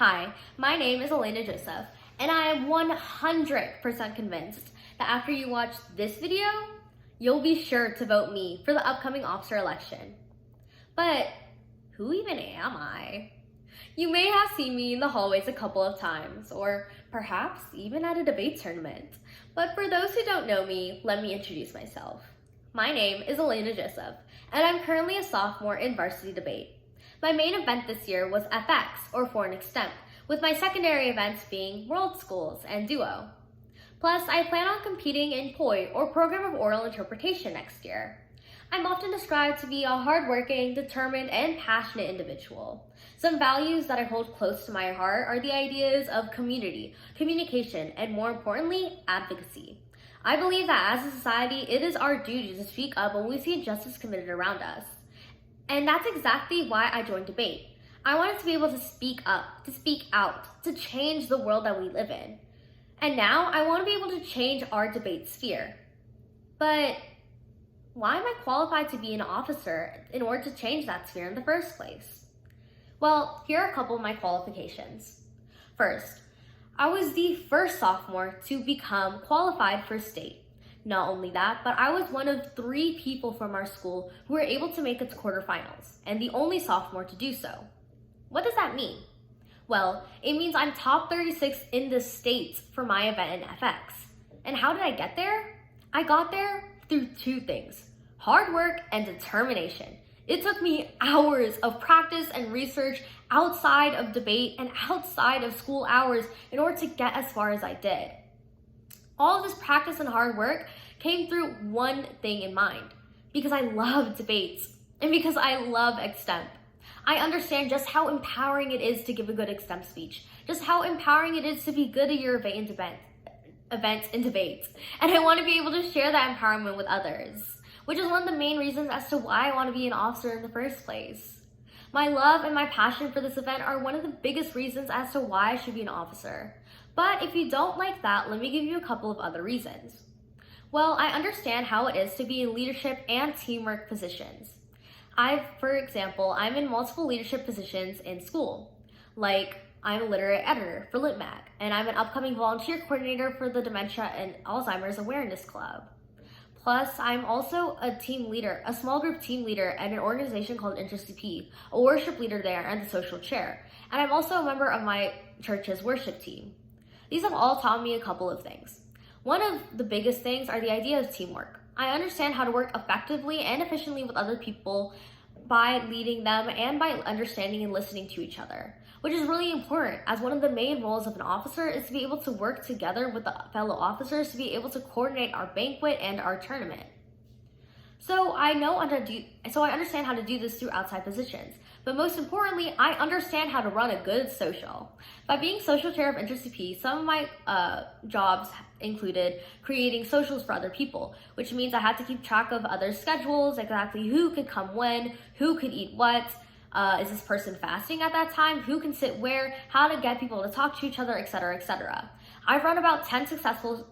Hi, my name is Elena Joseph, and I am 100% convinced that after you watch this video, you'll be sure to vote me for the upcoming officer election. But who even am I? You may have seen me in the hallways a couple of times, or perhaps even at a debate tournament. But for those who don't know me, let me introduce myself. My name is Elena Joseph, and I'm currently a sophomore in varsity debate. My main event this year was FX, or Foreign Extemp, with my secondary events being World Schools and Duo. Plus, I plan on competing in POI, or Program of Oral Interpretation, next year. I'm often described to be a hardworking, determined, and passionate individual. Some values that I hold close to my heart are the ideas of community, communication, and more importantly, advocacy. I believe that as a society, it is our duty to speak up when we see injustice committed around us. And that's exactly why I joined debate. I wanted to be able to speak up, to speak out, to change the world that we live in. And now I want to be able to change our debate sphere. But why am I qualified to be an officer in order to change that sphere in the first place? Well, here are a couple of my qualifications. First, I was the first sophomore to become qualified for state. Not only that, but I was one of 3 people from our school who were able to make it to quarterfinals, and the only sophomore to do so. What does that mean? Well, it means I'm top 36 in the states for my event in FX. And how did I get there? I got there through 2 things: hard work and determination. It took me hours of practice and research outside of debate and outside of school hours in order to get as far as I did. All of this practice and hard work came through one thing in mind: because I love debates and because I love extemp. I understand just how empowering it is to give a good extemp speech, just how empowering it is to be good at your events and debates. And I want to be able to share that empowerment with others, which is one of the main reasons as to why I want to be an officer in the first place. My love and my passion for this event are one of the biggest reasons as to why I should be an officer. But if you don't like that, let me give you a couple of other reasons. Well, I understand how it is to be in leadership and teamwork positions. For example, I'm in multiple leadership positions in school. Like, I'm a literary editor for LitMag, and I'm an upcoming volunteer coordinator for the Dementia and Alzheimer's Awareness Club. Plus, I'm also a team leader, a small group team leader at an organization called InterCP, a worship leader there and the social chair. And I'm also a member of my church's worship team. These have all taught me a couple of things. One of the biggest things are the idea of teamwork. I understand how to work effectively and efficiently with other people by leading them and by understanding and listening to each other, which is really important, as one of the main roles of an officer is to be able to work together with the fellow officers to be able to coordinate our banquet and our tournament. So I understand how to do this through outside positions. But most importantly, I understand how to run a good social. By being social chair of InterCP, some of my jobs included creating socials for other people, which means I had to keep track of others' schedules, exactly who could come when, who could eat what, is this person fasting at that time, who can sit where, how to get people to talk to each other, etc., etc. I've run about 10 successful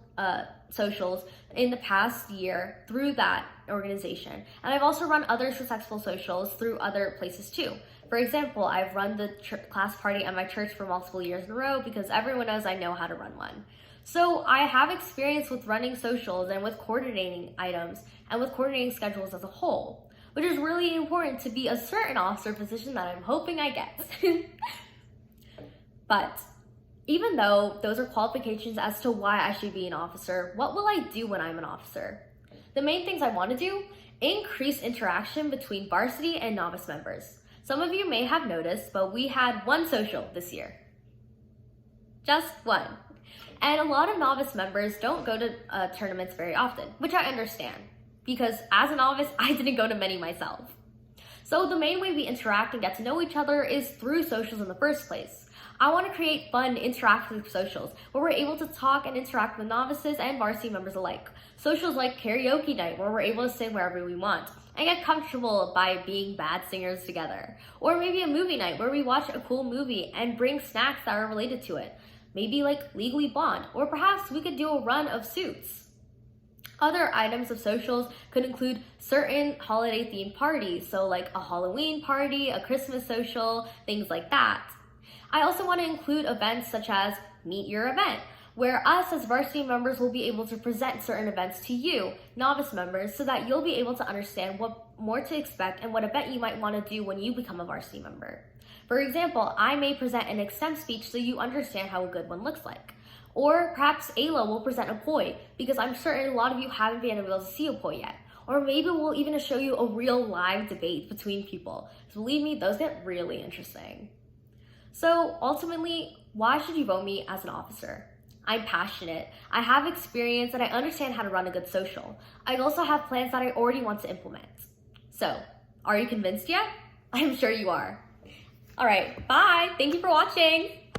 socials in the past year through that organization. And I've also run other successful socials through other places too. For example, I've run the class party at my church for multiple years in a row because everyone knows I know how to run one. So I have experience with running socials and with coordinating items and with coordinating schedules as a whole, which is really important to be a certain officer position that I'm hoping I get. But even though those are qualifications as to why I should be an officer, what will I do when I'm an officer? The main things I want to do: increase interaction between varsity and novice members. Some of you may have noticed, but we had 1 social this year. Just 1. And a lot of novice members don't go to tournaments very often, which I understand, because as a novice, I didn't go to many myself. So the main way we interact and get to know each other is through socials in the first place. I want to create fun, interactive socials where we're able to talk and interact with novices and varsity members alike. Socials like karaoke night, where we're able to sing wherever we want and get comfortable by being bad singers together. Or maybe a movie night where we watch a cool movie and bring snacks that are related to it. Maybe like Legally Blonde, or perhaps we could do a run of Suits. Other items of socials could include certain holiday themed parties, so like a Halloween party, a Christmas social, things like that. I also want to include events such as Meet Your Event, where us as varsity members will be able to present certain events to you, novice members, so that you'll be able to understand what more to expect and what event you might want to do when you become a varsity member. For example, I may present an extemp speech so you understand how a good one looks like. Or perhaps Ayla will present a poi, because I'm certain a lot of you haven't been able to see a poi yet. Or maybe we'll even show you a real live debate between people. So believe me, those get really interesting. So ultimately, why should you vote me as an officer? I'm passionate, I have experience, and I understand how to run a good social. I also have plans that I already want to implement. So, are you convinced yet? I'm sure you are. All right, bye. Thank you for watching.